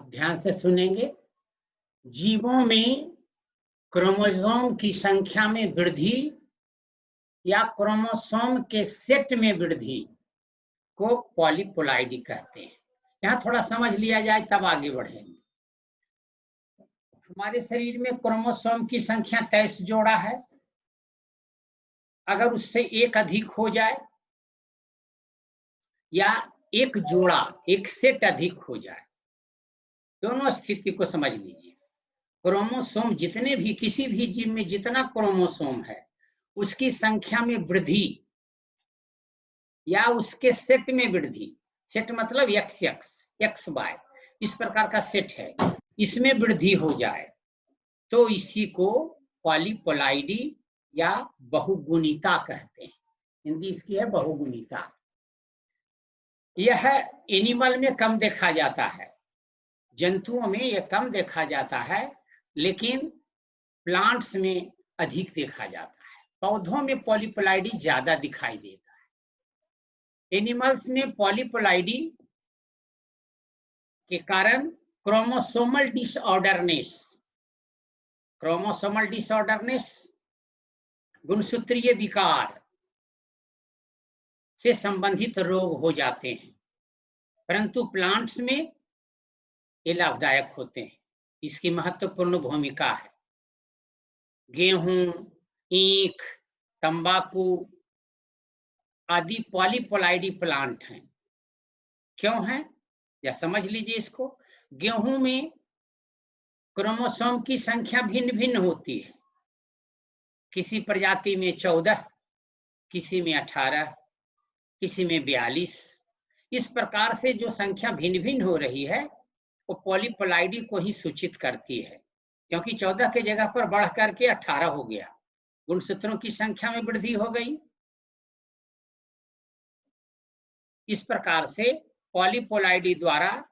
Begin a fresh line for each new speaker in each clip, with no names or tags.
अब ध्यान से सुनेंगे। जीवों में क्रोमोसोम की संख्या में वृद्धि या क्रोमोसोम के सेट में वृद्धि को पॉलीप्लॉइडी कहते हैं। यहाँ थोड़ा समझ लिया जाए तब आगे बढ़ेंगे। हमारे शरीर में क्रोमोसोम की संख्या 23 जोड़ा है। अगर उससे एक अधिक हो जाए या एक जोड़ा, एक सेट अधिक हो जाए, दोनों स्थिति को समझ लीजिए। क्रोमोसोम जितने भी, किसी भी जीव में जितना क्रोमोसोम है उसकी संख्या में वृद्धि या उसके सेट में वृद्धि, सेट मतलब XY, इस प्रकार का सेट है, इसमें वृद्धि हो जाए तो इसी को पॉलीप्लॉइडी या बहुगुणिता कहते हैं। हिंदी इसकी है बहुगुणिता। यह एनिमल में कम देखा जाता है, जंतुओं में यह कम देखा जाता है, लेकिन प्लांट्स में अधिक देखा जाता है। पौधों में पॉलीप्लॉइडी ज्यादा दिखाई देता है। एनिमल्स में पॉलीप्लॉइडी के कारण क्रोमोसोमल डिसऑर्डरनेस, गुणसूत्रीय विकार से संबंधित रोग हो जाते हैं, परंतु प्लांट्स में ये लाभदायक होते हैं। इसकी महत्वपूर्ण भूमिका है। गेहूं, ईख, तंबाकू आदि पॉलीप्लॉइडी प्लांट हैं। क्यों हैं या समझ लीजिए इसको। गेहूं में क्रोमोसोम की संख्या भिन्न भिन्न होती है। किसी प्रजाति में 14, किसी में 18, किसी में 42। इस प्रकार से जो संख्या भिन्न भिन्न हो रही है वो पॉलीप्लॉइडी को ही सूचित करती है, क्योंकि 14 के जगह पर बढ़ करके 18 हो गया, गुणसूत्रों की संख्या में वृद्धि हो गई। इस प्रकार से पॉलीप्लॉइडी द्वारा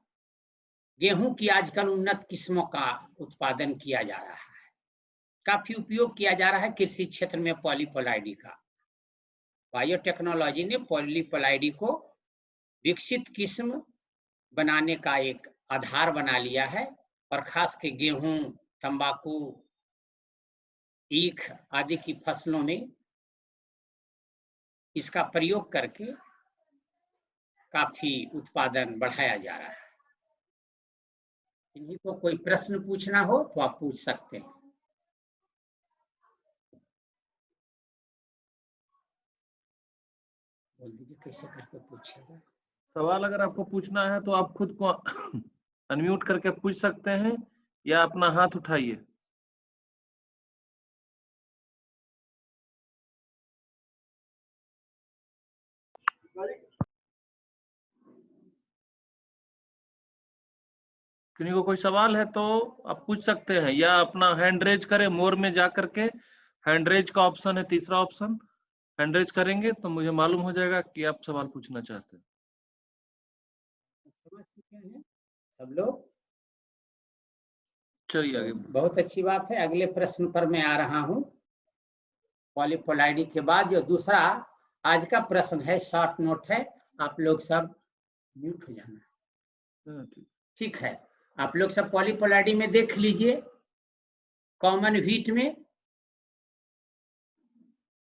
गेहूं की आजकल उन्नत किस्मों का उत्पादन किया जा रहा है। काफी उपयोग किया जा रहा है कृषि क्षेत्र में पॉलीप्लॉइडी का। बायोटेक्नोलॉजी ने पॉलीप्लॉइडी को विकसित किस्म बनाने का एक आधार बना लिया है, और खास के गेहूं, तंबाकू, ईख आदि की फसलों में इसका प्रयोग करके काफी उत्पादन बढ़ाया जा रहा है। इन्हीं को कोई प्रश्न पूछना हो तो आप पूछ सकते हैं। बोल दीजिए कैसे करके पूछेगा।
सवाल अगर आपको पूछना है तो आप खुद को अनम्यूट करके पूछ सकते हैं या अपना हाथ उठाइए। किसी को कोई सवाल है तो आप पूछ सकते हैं, या अपना हैंड रेज करें। मोर में जा करके हैंड रेज का ऑप्शन है, तीसरा ऑप्शन, हैंड रेज करेंगे तो मुझे मालूम हो जाएगा कि आप सवाल पूछना चाहते हैं।
समझ चुके हैं सब लोग?
चलिए आगे।
बहुत अच्छी बात है। अगले प्रश्न पर मैं आ रहा हूं। पॉलीप्लॉइडी के बाद जो दूसरा आज का प्रश्न है, शॉर्ट नोट है, आप लोग सब म्यूट हो जाना। ठीक है, आप लोग सब पॉलीप्लॉइडी में देख लीजिए। कॉमन व्हीट में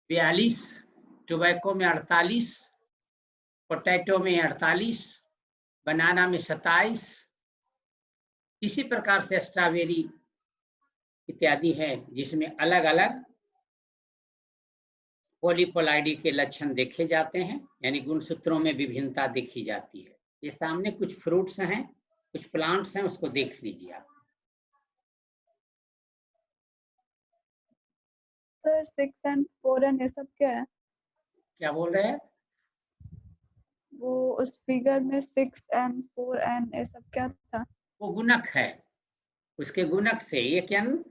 42, टोबैको में 48, पोटैटो में 48, बनाना में 27, इसी प्रकार से स्ट्रॉबेरी इत्यादि है जिसमें अलग अलग पॉलीप्लॉइडी के लक्षण देखे जाते हैं, यानी गुणसूत्रों में विभिन्नता देखी जाती है। ये सामने कुछ फ्रूट्स हैं, कुछ प्लांट्स हैं, उसको देख लीजिए आप।
सर 6 and 4 and ये सब क्या है?
क्या बोल रहे हैं?
वो उस फिगर में 6 and 4 and ये सब क्या था?
वो गुणक है, उसके गुणक से एक n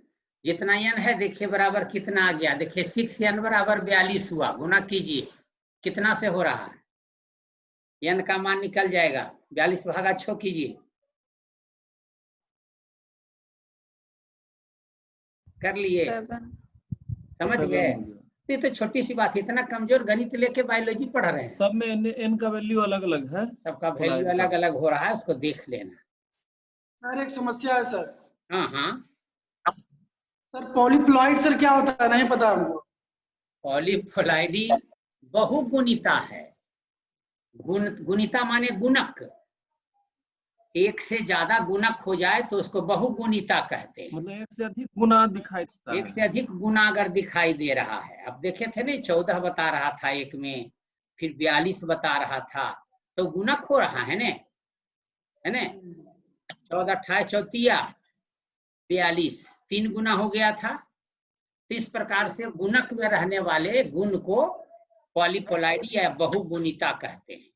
जितना n है देखिए बराबर कितना आ गया। देखिए 6n बराबर 42 हुआ। गुणा कीजिए कितना से हो रहा है, n का मान निकल जाएगा। 42 भागा 6 कीजिए, कर लिए? समझ गए? ये तो छोटी सी बात है। इतना कमजोर गणित लेके बायोलॉजी पढ़ रहे हैं।
सब में n का वैल्यू अलग अलग है,
सबका वैल्यू अलग अलग हो रहा है, उसको देख लेना।
सर एक समस्या है सर।
हाँ हाँ,
सर पॉलीप्लॉइड सर क्या होता है, नहीं पता हमको।
पॉलीप्लॉइडी बहुगुणिता है। गुणिता माने गुणक, एक से ज्यादा गुणक हो जाए तो उसको बहुगुणिता कहते हैं।
मतलब एक से अधिक गुना दिखाई देता
एक
है।
से अधिक गुना अगर दिखाई दे रहा है, अब देखे थे ना 14 बता रहा था एक में, फिर 42 बता रहा था, तो गुणक हो रहा है ना, है ना। 14 28 चौतिया 42, 3 गुना हो गया था। तो इस प्रकार से गुणक में रहने वाले गुण को पॉलीप्लॉइडी या बहुगुणिता कहते हैं।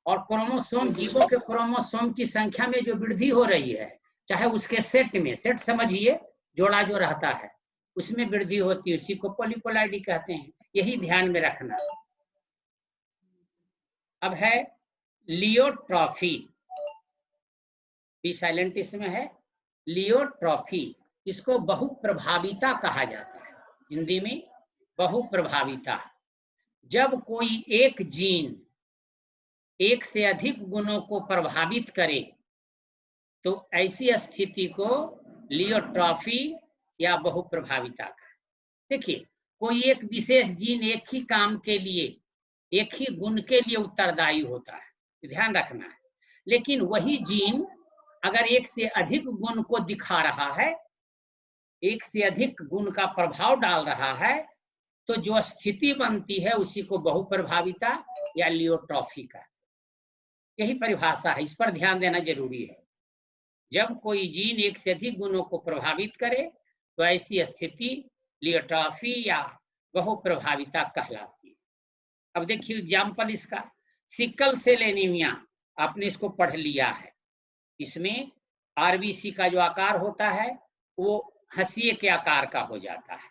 और क्रोमोसोम, जीवों के क्रोमोसोम की संख्या में जो वृद्धि हो रही है, चाहे उसके सेट में, सेट समझिए जोड़ा जो रहता है उसमें वृद्धि होती है, उसी को पॉलीप्लॉइडी कहते हैं। यही ध्यान में रखना। अब है लियोट्रॉफी, पी साइलेंट इसमें है, लियोट्रॉफी। इसको बहुप्रभाविता कहा जाता है, हिंदी में बहुप्रभाविता। जब कोई एक जीन एक से अधिक गुणों को प्रभावित करे तो ऐसी स्थिति को लियोट्रॉफी या बहुप्रभाविता का। देखिए, कोई एक विशेष जीन एक ही काम के लिए, एक ही गुण के लिए उत्तरदायी होता है, ध्यान रखना है। लेकिन वही जीन अगर एक से अधिक गुण को दिखा रहा है, एक से अधिक गुण का प्रभाव डाल रहा है, तो जो स्थिति बनती है उसी को बहुप्रभाविता या लियोट्रॉफी का। यही परिभाषा है, इस पर ध्यान देना जरूरी है। जब कोई जीन एक से अधिक गुणों को प्रभावित करे तो ऐसी स्थिति लियोट्रॉफी या बहुप्रभाविता कहलाती है। अब देखिए एग्जाम्पल इसका, सिकल सेल एनीमिया, आपने इसको पढ़ लिया है। इसमें आरबीसी का जो आकार होता है वो हंसिए के आकार का हो जाता है।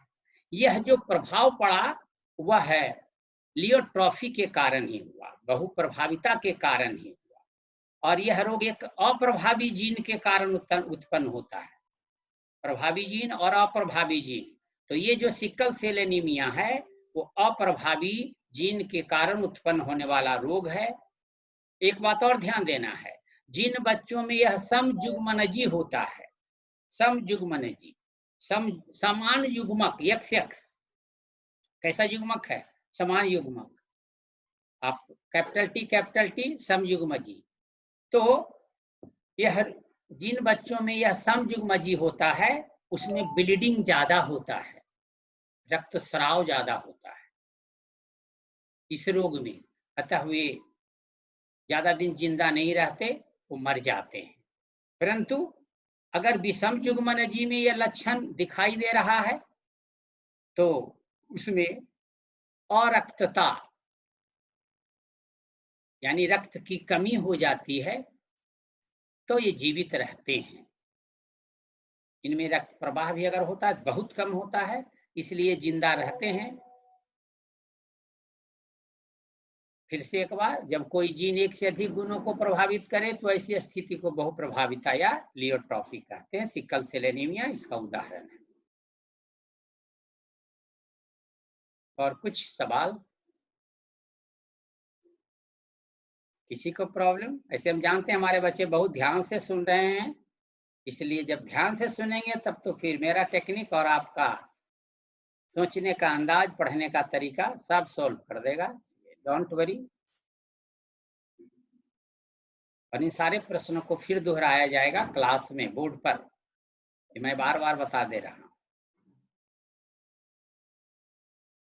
यह जो प्रभाव पड़ा वह है लियोट्रॉफी के कारण ही हुआ, बहुप्रभाविता के कारण ही हुआ। और यह रोग एक अप्रभावी जीन के कारण उत्पन्न होता है, प्रभावी जीन और अप्रभावी जीन। तो ये जो सिकल सेल एनीमिया है वो अप्रभावी जीन के कारण उत्पन्न होने वाला रोग है। एक बात और ध्यान देना है, जिन बच्चों में यह समयुग्मनजी होता है, समयुग्मनजी, समान युग्मक, XX कैसा युग्मक है, समान युग्मक, आप कैपिटल टी समयुग्मजी। तो यह जिन बच्चों में यह समयुग्मजी होता है उसमें ब्लीडिंग ज्यादा होता है, रक्तस्राव ज्यादा होता है इस रोग में। अतः वे ज्यादा दिन जिंदा नहीं रहते, वो मर जाते हैं। परंतु अगर विषम युग्मनजी में यह लक्षण दिखाई दे रहा है तो उसमें अरक्तता यानी रक्त की कमी हो जाती है, तो ये जीवित रहते हैं। इनमें रक्त प्रवाह भी अगर होता है बहुत कम होता है, इसलिए जिंदा रहते हैं। फिर से एक बार, जब कोई जीन एक से अधिक गुणों को प्रभावित करे तो ऐसी स्थिति को बहुप्रभाविता या लियोट्रॉफी कहते हैं। सिकल सेल एनीमिया इसका उदाहरण है। और कुछ सवाल, किसी को प्रॉब्लम? ऐसे हम जानते हैं हमारे बच्चे बहुत ध्यान से सुन रहे हैं, इसलिए जब ध्यान से सुनेंगे तब तो फिर मेरा टेक्निक और आपका सोचने का अंदाज, पढ़ने का तरीका सब सोल्व कर देगा। Don't worry. और इन सारे प्रश्नों को फिर दोहराया जाएगा क्लास में, बोर्ड पर, मैं बार बार बता दे रहा हूँ।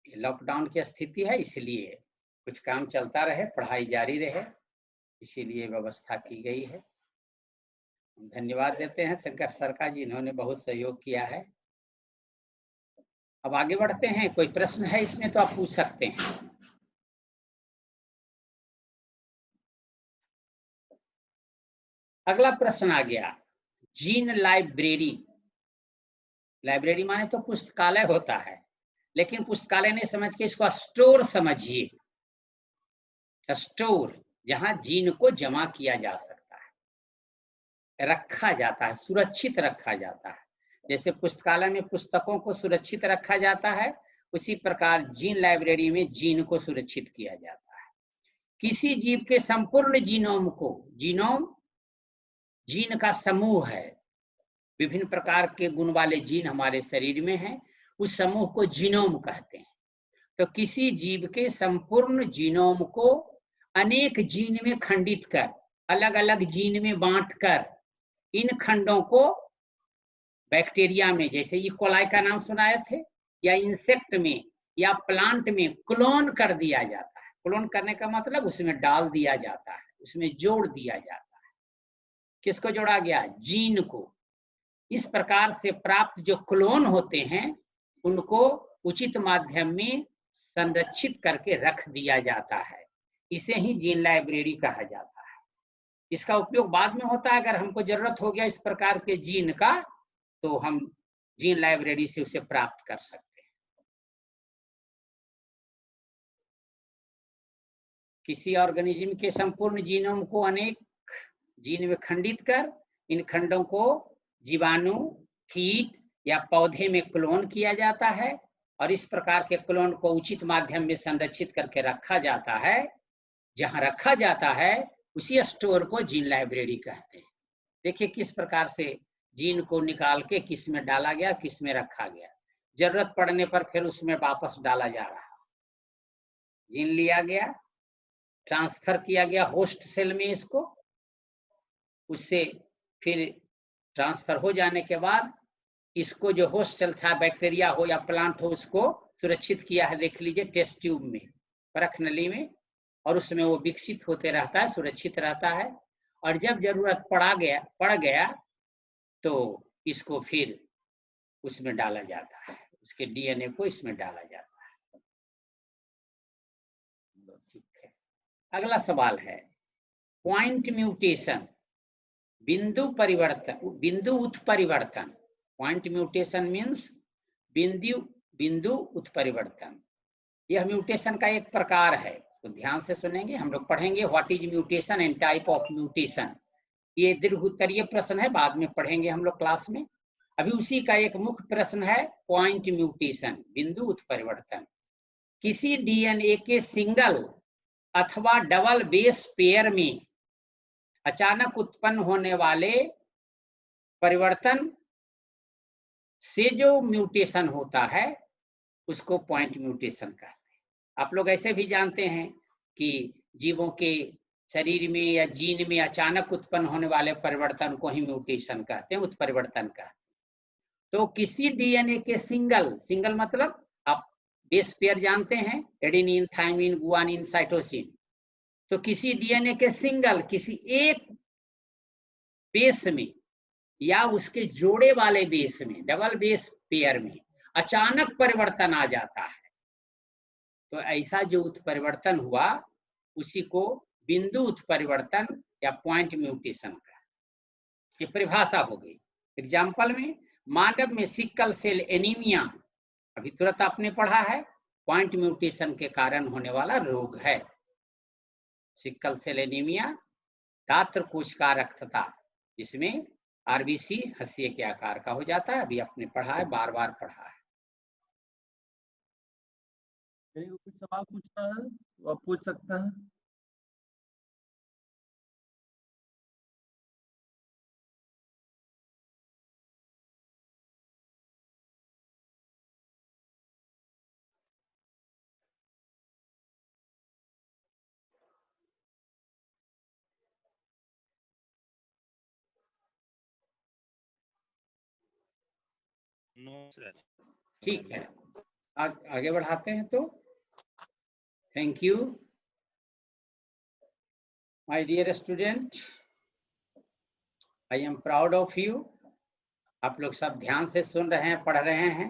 लॉकडाउन की स्थिति है इसलिए कुछ काम चलता रहे, पढ़ाई जारी रहे, इसीलिए व्यवस्था की गई है। धन्यवाद देते हैं शंकर सर का, जिन्होंने बहुत सहयोग किया है। अब आगे बढ़ते हैं, कोई प्रश्न है इसमें तो आप पूछ सकते हैं। अगला प्रश्न आ गया, जीन लाइब्रेरी। लाइब्रेरी माने तो पुस्तकालय होता है, लेकिन पुस्तकालय नहीं समझ के इसको स्टोर समझिए। स्टोर, जहां जीन को जमा किया जा सकता है, रखा जाता है, सुरक्षित रखा जाता है। जैसे पुस्तकालय में पुस्तकों को सुरक्षित रखा जाता है, उसी प्रकार जीन लाइब्रेरी में जीन को सुरक्षित किया जाता है। किसी जीव के संपूर्ण जीनोम को, जीनोम जीन का समूह है, विभिन्न प्रकार के गुण वाले जीन हमारे शरीर में हैं, उस समूह को जीनोम कहते हैं। तो किसी जीव के संपूर्ण जीनोम को अनेक जीन में खंडित कर, अलग अलग जीन में बांटकर, इन खंडों को बैक्टीरिया में, जैसे ई कोलाई का नाम सुनाए थे, या इंसेक्ट में या प्लांट में क्लोन कर दिया जाता है। क्लोन करने का मतलब उसमें डाल दिया जाता है, उसमें जोड़ दिया जाता है। किसको जोड़ा गया? जीन को। इस प्रकार से प्राप्त जो क्लोन होते हैं उनको उचित माध्यम में संरक्षित करके रख दिया जाता है। इसे ही जीन लाइब्रेरी कहा जाता है। इसका उपयोग बाद में होता है, अगर हमको जरूरत हो गया इस प्रकार के जीन का, तो हम जीन लाइब्रेरी से उसे प्राप्त कर सकते हैं। किसी ऑर्गेनिज्म के संपूर्ण जीनोम को अनेक जीन में खंडित कर, इन खंडों को जीवाणु, कीट या पौधे में क्लोन किया जाता है, और इस प्रकार के क्लोन को उचित माध्यम में संरक्षित करके रखा जाता है। जहां रखा जाता है उसी स्टोर को जीन लाइब्रेरी कहते हैं। देखिए किस प्रकार से जीन को निकाल के किस में डाला गया, किस में रखा गया, जरूरत पड़ने पर फिर उसमें वापस डाला जा रहा। जीन लिया गया, ट्रांसफर किया गया होस्ट सेल में, इसको उससे फिर ट्रांसफर हो जाने के बाद इसको जो होस्ट सेल था, बैक्टीरिया हो या प्लांट हो, उसको सुरक्षित किया है। देख लीजिए टेस्ट ट्यूब में, परख नली में, और उसमें वो विकसित होते रहता है, सुरक्षित रहता है। और जब जरूरत पड़ गया तो इसको फिर उसमें डाला जाता है, उसके डीएनए को इसमें डाला जाता है। ठीक है, अगला सवाल है पॉइंट म्यूटेशन, बिंदु परिवर्तन, बिंदु उत्परिवर्तन। पॉइंट म्यूटेशन मीन्स बिंदु उत्परिवर्तन। यह म्यूटेशन का एक प्रकार है, तो ध्यान से सुनेंगे। हम लोग पढ़ेंगे what is mutation and type of mutation. ये दीर्घ उत्तरीय प्रश्न है, बाद में पढ़ेंगे हम लोग क्लास में। अभी उसी का एक मुख्य प्रश्न है पॉइंट म्यूटेशन, बिंदु उत्परिवर्तन। किसी डीएनए के सिंगल अथवा डबल बेस पेयर में अचानक उत्पन्न होने वाले परिवर्तन से जो म्यूटेशन होता है उसको पॉइंट म्यूटेशन कहते हैं। आप लोग ऐसे भी जानते हैं कि जीवों के शरीर में या जीन में अचानक उत्पन्न होने वाले परिवर्तन को ही म्यूटेशन कहते हैं, उत्परिवर्तन कहते हैं। तो किसी डीएनए के सिंगल मतलब आप बेस पेयर जानते हैं, एडेनिन, थाइमिन, गुआनिन, साइटोसिन। तो किसी डीएनए के सिंगल, किसी एक बेस में या उसके जोड़े वाले बेस में, डबल बेस पेयर में अचानक परिवर्तन आ जाता है, तो ऐसा जो उत्परिवर्तन हुआ उसी को बिंदु उत्परिवर्तन या पॉइंट म्यूटेशन का ये परिभाषा हो गई। एग्जाम्पल में मानव में सिकल सेल एनीमिया, अभी तुरंत आपने पढ़ा है, पॉइंट म्यूटेशन के कारण होने वाला रोग है। सिकल सेल एनीमिया दात्र कोशिका रक्तता, इसमें आरबीसी हंसिए के आकार का हो जाता है। अभी आपने पढ़ा है, बार बार पढ़ा है।
कुछ सवाल पूछना है तो आप पूछ सकते हैं।
No sir.
ठीक है, आगे बढ़ाते हैं। तो thank you my dear student, I am proud of you. आप लोग सब ध्यान से सुन रहे हैं, पढ़ रहे हैं।